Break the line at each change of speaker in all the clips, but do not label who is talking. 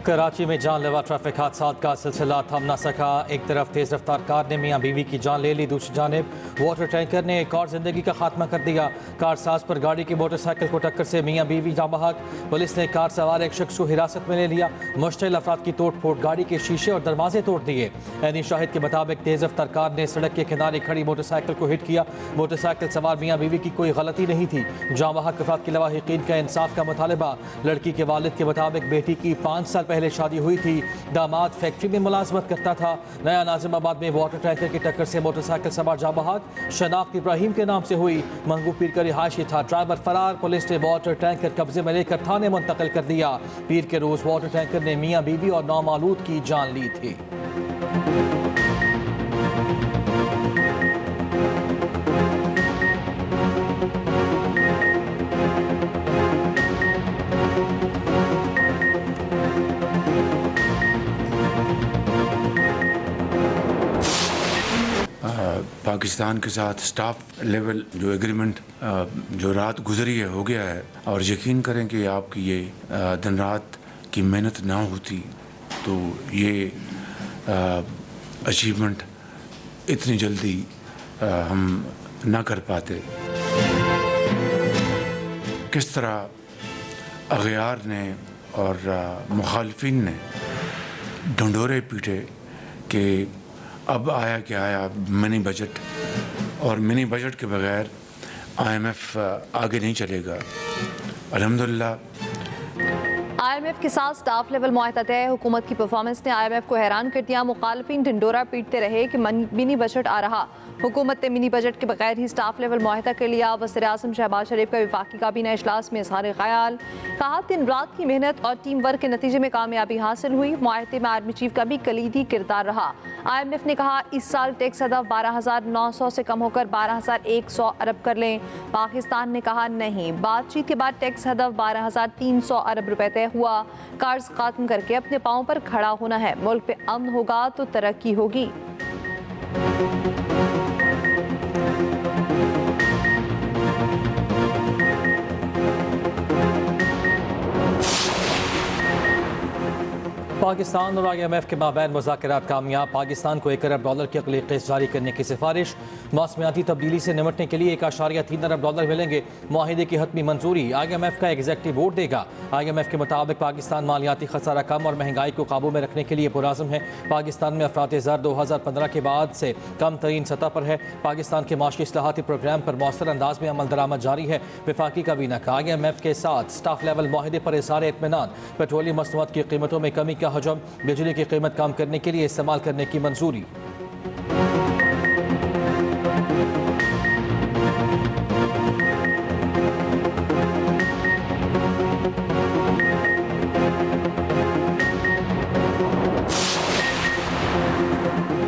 कराची में जानलेवा ट्रैफिक हादसा का सिलसिला थम न सका। एक तरफ तेज रफ्तार कार ने मियाँ बीवी की जान ले ली, दूसरी जानब वाटर टैंकर ने एक और जिंदगी का खात्मा कर दिया। कार साज पर गाड़ी की मोटरसाइकिल को टक्कर से मियाँ बीवी जाँ बहक। पुलिस ने कार सवार एक शख्स को हिरासत में ले लिया। मुश्तिल अफराद की तोड़ फोड़, गाड़ी के शीशे और दरवाजे तोड़ दिए। ऐनी शाहिद के मुताबिक तेज रफ्तार कार ने सड़क के किनारे खड़ी मोटरसाइकिल को हिट किया। मोटरसाइकिल सवार मियाँ बीवी की कोई गलती नहीं थी। जाँ बहक अफराद के लवाहिकीन का इंसाफ का मुतालबा। लड़की के वालिद के मुताबिक बेटी की 5 साल पहले शादी हुई थी। दामाद फैक्ट्री में मुलाजमत करता था। नया नाजिमाबाद में वाटर टैंकर की टक्कर से मोटरसाइकिल सवार जाँ बहक। शनाख्त इब्राहिम के नाम से हुई। मंगू पीर का रिहायशी था। ड्राइवर फरार। पुलिस ने वाटर टैंकर कब्जे में लेकर थाने मुंतकिल कर दिया। पीर के रोज वाटर टैंकर ने मियाँ बीवी और नामालूद की जान ली थी।
पाकिस्तान के साथ स्टाफ लेवल जो एग्रीमेंट जो रात गुजरी है हो गया है, और यकीन करें कि आपकी ये दिन रात की मेहनत ना होती तो ये अचीवमेंट इतनी जल्दी हम ना कर पाते। किस तरह अगयार ने और मुखालफिन ने ढंडोरे पीटे कि अब आया क्या आया मिनी बजट, और मिनी बजट के बगैर IMF आगे नहीं चलेगा। अल्हम्दुलिल्लाह
IMF के साथ स्टाफ लेवल मुआहदा तय। हुकूमत की परफॉर्मेंस ने IMF को हैरान कर दिया। मुखालफिन ढिंडोरा पीटते रहे कि मिनी बजट आ रहा। हुकूमत ने मिनी बजट के बगैर ही स्टाफ लेवल मुआहदा कर लिया। वज़ीर आज़म शहबाज शरीफ का वफाकी काबीना इजलास में इज़हार ख्याल। कहा, दिन रात की मेहनत और टीम वर्क के नतीजे में कामयाबी हासिल हुई। मुआहदे में आर्मी चीफ का भी कलीदी किरदार रहा। IMF ने कहा, इस साल टैक्स हदफ 12,900 से कम होकर 12,100 अरब कर लें। पाकिस्तान ने कहा नहीं। बातचीत के बाद टैक्स हदफ 12,300 अरब रुपए तय हुआ। कर्ज खत्म करके अपने पाँव पर खड़ा होना है। मुल्क पे अमन होगा तो तरक्की होगी।
पाकिस्तान और IMF के माबैन मुज़ाकरात कामयाब। पाकिस्तान को $1 अरब की अगली किस्त जारी करने की सिफारिश। मौसमियाती तब्दीली से निपटने के लिए $1.3 अरब मिलेंगे। मुआहिदे की हतमी मंजूरी। IMF का एग्जेक्टिव बोर्ड देगा। IMF के मुताबिक पाकिस्तान मालियाती खसारा कम और महंगाई को काबू में रखने के लिए पुराज़म है। पाकिस्तान में अफरात ज़र 2015 के बाद से कम तरीन सतह पर है। पाकिस्तान के माशी इस्लाहाती प्रोग्राम पर मौसर अंदाज में अमल दरामद जारी है। वफाकी काबीना का IMF के साथ स्टाफ लेवल मुआहिदे पर इज़हार इत्मीनान। पेट्रोलियम मसनूआत की कीमतों में कमी का हजम। बिजली की कीमत कम करने के लिए इस्तेमाल करने की मंजूरी।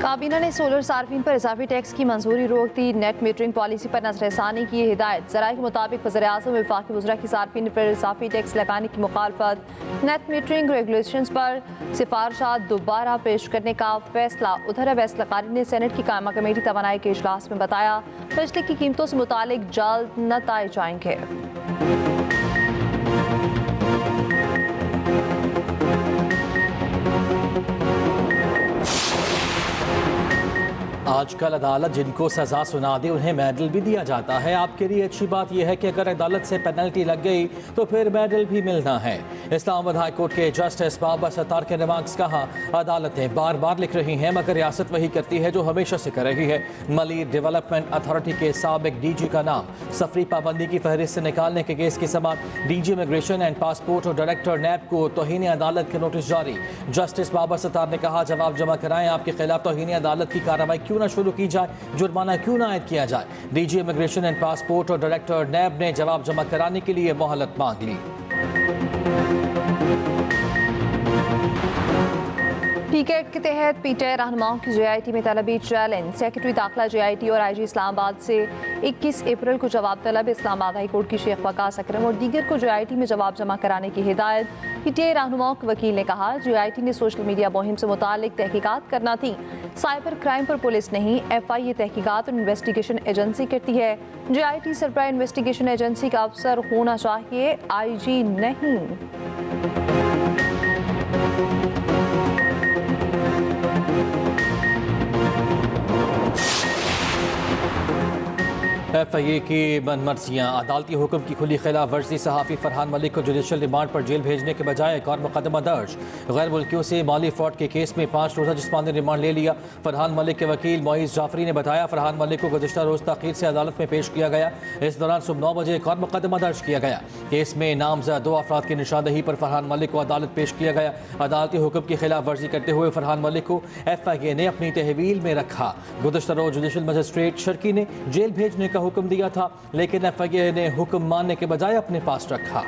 काबीना ने सोलर सार्फिन पर इजाफी टैक्स की मंजूरी रोक दी। नेट मीटरिंग पॉलिसी पर नजरसानी की हिदायत। ज़राए के मुताबिक वज़ीर आज़म वफाकी वज़रा की सार्फिन पर इजाफी टैक्स लगाने की मुखालफत। नेट मीटरिंग रेगुलेशंस पर सिफारिशात दोबारा पेश करने का फैसला। उधर अवैस लकारी ने सेनेट की कायमा कमेटी तवानाई के इजलास में बताया, बिजली की कीमतों से मुतालिक जल्द नताइज आएंगे।
आजकल अदालत जिनको सज़ा सुना दे उन्हें मेडल भी दिया जाता है। आपके लिए अच्छी बात यह है कि अगर अदालत से पेनल्टी लग गई तो फिर मेडल भी मिलना है। इस्लामाबाद हाई कोर्ट के जस्टिस बाबर सत्तार के रिमार्क्स। कहा, अदालतें बार बार लिख रही हैं मगर रियासत वही करती है जो हमेशा से कर रही है। मलिर डेवलपमेंट अथॉरिटी के साबिक DG का नाम सफरी पाबंदी की फहरिस्त से निकालने के केस की समाअत। DG इमिग्रेशन एंड पासपोर्ट और डायरेक्टर NAB को तौहीन अदालत के नोटिस जारी। जस्टिस बाबर सत्तार ने कहा, जवाब जमा कराएं। आपके खिलाफ तौहीन अदालत की कार्रवाई क्यों न शुरू की जाए, जुर्माना क्यों न आयद किया जाए। DG इमिग्रेशन एंड पासपोर्ट और डायरेक्टर NAB ने जवाब जमा कराने के लिए मोहलत मांग ली।
टिकट के तहत PTI रहनुमाओं की JIT में तलबी चैलेंज। सेक्रेटरी दाखिला JIT और IG इस्लामाबाद से 21 अप्रैल को जवाब तलब। इस्लामाबाद हाई कोर्ट की शेख वकास अकरम और दीगर को JIT में जवाब जमा कराने की हिदायत। PTI रहनुमाओं के वकील ने कहा, JIT ने सोशल मीडिया मुहिम से मुतालिक तहकीकात करना थी। साइबर क्राइम पर पुलिस नहीं, FIA तहकीकात और इन्वेस्टिगेशन एजेंसी करती है। JIT सरबराह इन्वेस्टिगेशन एजेंसी का अफसर होना चाहिए, IG नहीं।
FIA की मनमर्जियाँ, अदालती हुक्म की खुली खिलाफ वर्जी, सहाफ़ी फरहान मलिक को जुडिशल रिमांड पर जेल भेजने के बजाय एक और मुकदमा दर्ज। गैर मुल्कियों से माली फ्रॉड के केस में 5 रोज़ा जिस्मानी रिमांड ले लिया। फरहान मलिक के वकील मोइज़ जाफरी ने बताया, फरहान मलिक को गुज़िश्ता रोज़ ताख़ीर से अदालत में पेश किया गया। इस दौरान सुबह 9 बजे एक और मुकदमा दर्ज किया गया। केस में नामज़द 2 अफराद की निशानदही पर फरहान मलिक को अदालत पेश किया गया। अदालती हुक्म की खिलाफ वर्जी करते हुए फरहान मलिक को FIA ने अपनी तहवील में रखा। गुज़िश्ता रोज़ जुडिशल मजिस्ट्रेट शर्की ने जेल भेजने का हुक्म दिया था, लेकिन FIA ने हुक्म मानने के बजाय अपने पास रखा।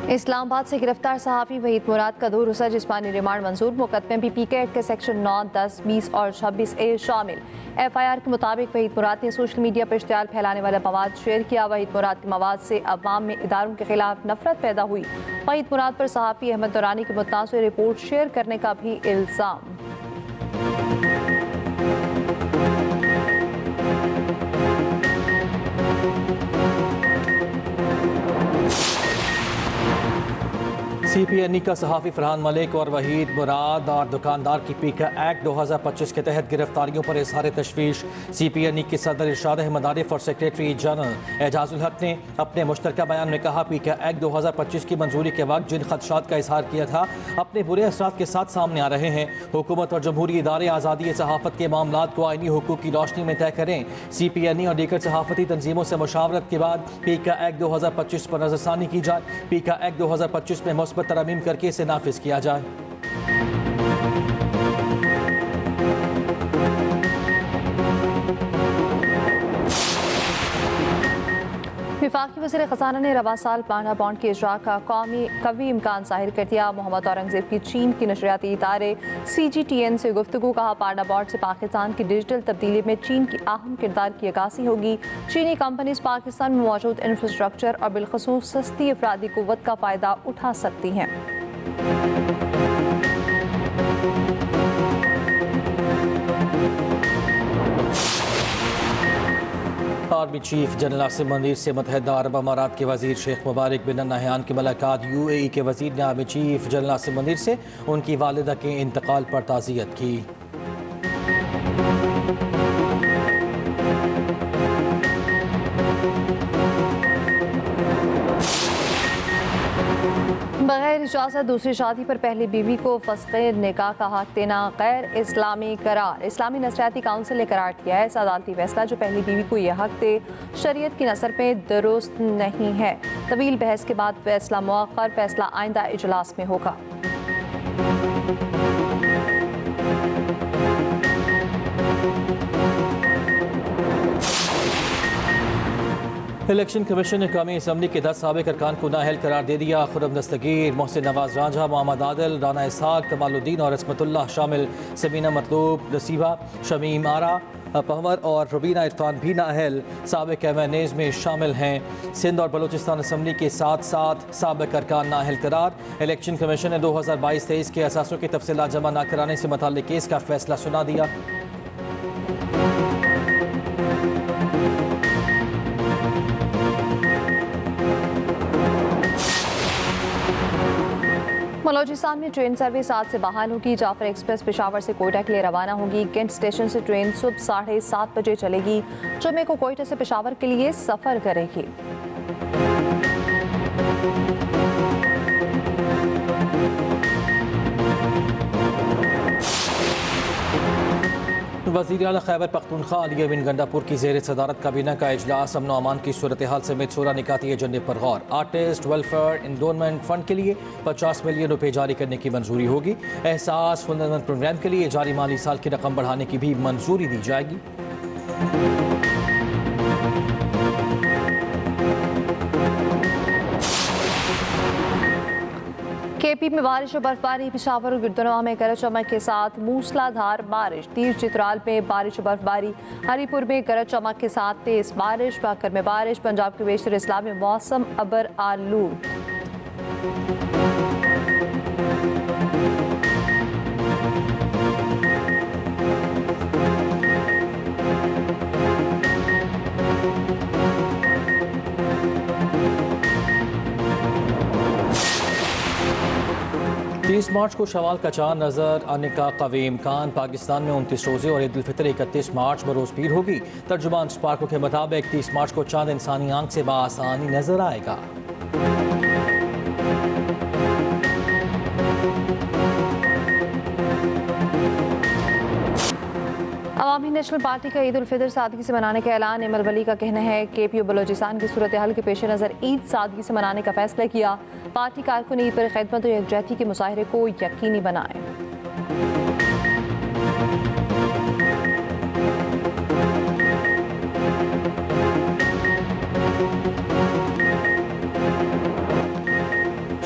इस्लामाबाद से गिरफ्तार सहाफ़ी वहीद मुराद का 2 रोज़ा जिस्मानी रिमांड मंजूर। मुकदमे में PK एक्ट के सेक्शन 9, 10, 20 और 26A शामिल। FIR के मुताबिक वहीद मुराद ने सोशल मीडिया पर इश्तियाल फैलाने वाला मवाद शेयर किया। वहीद मुराद के मवाद से अवाम में इदारों के खिलाफ नफरत पैदा हुई। वहीद मुराद पर सहाफ़ी अहमद दुरानी की मुतनाज़िर रिपोर्ट शेयर करने का भी इल्ज़ाम।
CPNE का सहाफ़ी फरहान मलिक और वहीद मुराद और दुकानदार की PK एक्ट 2025 के तहत गिरफ्तारियों पर इजहार तशवीश। CPNE के सदर इरशाद अहमद आरिफ और सेक्रेटरी जनरल एजाजुल हक ने अपने मुश्तरका बयान में कहा, PK एक्ट 2025 की मंजूरी के वक्त जिन खदशात का इजहार किया था, अपने बुरे असरात के साथ सामने आ रहे हैं। हुकूमत और जमहूरी इदारे आज़ादी सहाफ़त के मामलात को आईनी हुकूक की रोशनी में तय करें। CPNE और दीगर सहाफ़ती तंजीमों से मुशावरत के बाद PK एक्ट 2025 पर नज़रसानी की जाए। PK एक्ट 2025 में मुस्बत तरमीम करके इसे नाफिज किया जाए।
वफाकी वज़ीर ख़ज़ाना ने रवा साल पाना बॉन्ड के इजरा का कवी इम्कान ज़ाहिर कर दिया। मोहम्मद औरंगज़ेब की चीन की नशरियाती इदारे CGTN से गुफ्तगू। कहा, पाना बॉन्ड से पाकिस्तान की डिजिटल तब्दीली में चीन की अहम किरदार की अक्कासी होगी। चीनी कंपनीज पाकिस्तान में मौजूद इंफ्रास्ट्रक्चर और बिलखसूस सस्ती अफरादी क़ुव्वत का फ़ायदा उठा सकती हैं।
Army chief general Asim Munir से मुत्तहिदा अरब अमारात के वजीर शेख मुबारक बिन नहयान की मुलाकात। UAE के वजीर ने army chief general Asim Munir से उनकी वालिदा के इंतकाल पर ताज़ियत की।
बगैर इजाज़त दूसरी शादी पर पहली बीवी को फस्क़े निकाह का हक देना गैर इस्लामी करार। इस्लामी नसरियाती काउंसिल ने करार दिया है, इस अदालती फैसला जो पहली बीवी को यह हक दे शरीयत की नज़र में दुरुस्त नहीं है। तवील बहस के बाद फैसला मुअख्खर, फैसला आइंदा इजलास में होगा।
इलेक्शन कमीशन ने कौमी असम्बली के 10 साबिक अरकान को नाअहल करार दे दिया। खुर्रम दस्तगीर, मोहसिन नवाज रांझा, मोहम्मद आदिल, राना इसहाक, कमालुद्दीन और इसमतुल्लाह शामिल। सबीना मतलूब, नसीबा, शमीम आरा, पहवर और रुबीना इरफान भी नाअहल साबिक एमएनएज में शामिल हैं। सिंध और बलूचिस्तान असम्बली के साथ साथ साबिक अरकान नाअहल करार। इलेक्शन कमीशन ने 2022-23 के असासों की तफसीलात जमा न कराने से मुताल्लिक केस का फैसला सुना दिया।
बलूचिस्तान में ट्रेन सर्विस आज से बहाल होगी। जाफर एक्सप्रेस पेशावर से कोयटा के लिए रवाना होगी। कैंट स्टेशन से ट्रेन सुबह 7:30 बजे चलेगी। जुमे को कोयटा से पेशावर के लिए सफ़र करेगी।
वज़ीर आला खैबर पख्तूनख्वा अली अमीन गंडापुर की ज़ेर सदारत काबीना का इजलास। अमन अमान की सूरत हाल समेत 16 निकाती एजेंडे पर गौर। आर्टिस्ट वेलफेयर इंडोनमेंट फंड के लिए 50 मिलियन रुपये जारी करने की मंजूरी होगी। एहसास हुनरमंद प्रोग्राम के लिए जारी माली साल की रकम बढ़ाने की भी मंजूरी दी जाएगी।
KP में बारिश और बर्फबारी। पेशावर और गिरदनवा में गरज चमक के साथ मूसलाधार बारिश। तीर चित्राल में बारिश और बर्फबारी। हरीपुर में गरज चमक के साथ तेज बारिश। बाकर में बारिश। पंजाब के बेशतर इस्लाम में मौसम अबर आलूद।
29 मार्च को शवाल का चांद नजर आने का कवी इम्कान। पाकिस्तान में 29 रोजे और ईद उल फितर 31 मार्च बरोज पीर होगी। तर्जुमान स्पार्को के मुताबिक 30 मार्च को चांद इंसानी आंख से बासानी नजर आएगा।
अवामी नेशनल पार्टी का ईद उल फितर सादगी से मनाने का ऐलान। इमल वली का कहना है KPU बलोचिस्तान की सूरत हाल के पेश नज़र ईद सादगी से मनाने का फैसला किया। पार्टी कारकुन ईद पर खिदमत और यकजहती के मुजाहरे को यकीनी बनाएं।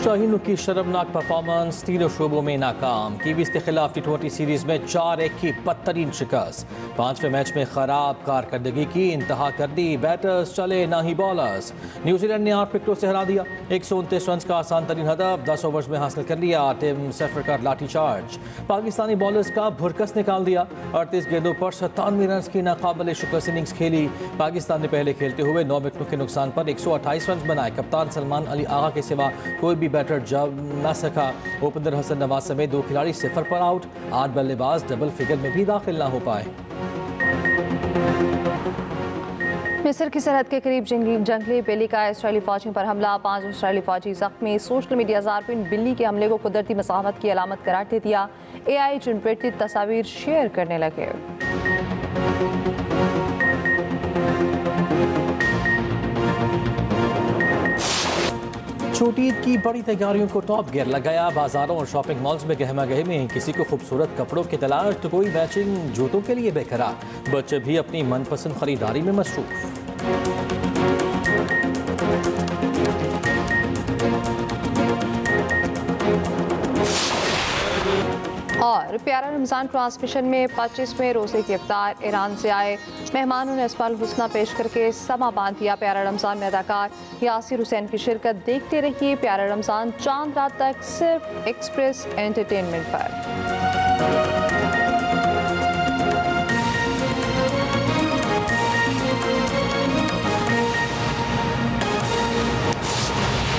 शाहीनों की शर्मनाक परफॉर्मेंस, तीनों शोबों में नाकाम। कीवीज के खिलाफ T20 सीरीज में 4-1 की बदतरीन शिकस्त। 5वें मैच में खराब कारकर्दगी की इंतहा कर दी। बैटर्स चले ना ही बॉलर्स। न्यूजीलैंड ने 8 विकेटों से हरा दिया। 129 रन का आसान तरीन हदफ 10 ओवर्स में हासिल कर लिया। टिम सेफर का लाठी चार्ज पाकिस्तानी बॉलर्स का भुरकस निकाल दिया। 38 गेंदों पर 97 रन की नाकाबिल शिकस्त इनिंग्स खेली। पाकिस्तान ने पहले खेलते हुए 9 विकेटों के नुकसान पर 128 रन बनाए। कप्तान सलमान अली आगा के सिवा कोई भी बैटर जब न सका। ओपनर हसन नवाज समेत 2 खिलाड़ी 0 पर आउट। 8 बल्लेबाज डबल फिगर में भी दाखिल न हो पाए।
मिस्र की सरहद के करीब जंगली बिल्ली का इसराइली फौजियों पर हमला। 5 इसराइली फौजी जख्मी। सोशल मीडिया ज़ारफिन बिल्ली के हमले को कुदरती मसावत की अलामत करार दे दिया। AI जनरेटेड तस्वीर शेयर करने लगे।
छोटी ईद की बड़ी तैयारियों को टॉप गियर लगाया। बाजारों और शॉपिंग मॉल्स में गहमा गहमी। किसी को खूबसूरत कपड़ों की तलाश तो कोई मैचिंग जूतों के लिए बेकरार। बच्चे भी अपनी मनपसंद खरीदारी में मसरूफ।
और प्यारा रमज़ान ट्रांसमिशन में 25वें रोज़े की इफ्तार। ईरान से आए मेहमानों ने अस्माउल हुस्ना पेश करके समा बांध दिया। प्यारा रमज़ान में अदाकार यासिर हुसैन की शिरकत। देखते रहिए प्यारा रमज़ान चांद रात तक सिर्फ एक्सप्रेस एंटरटेनमेंट पर।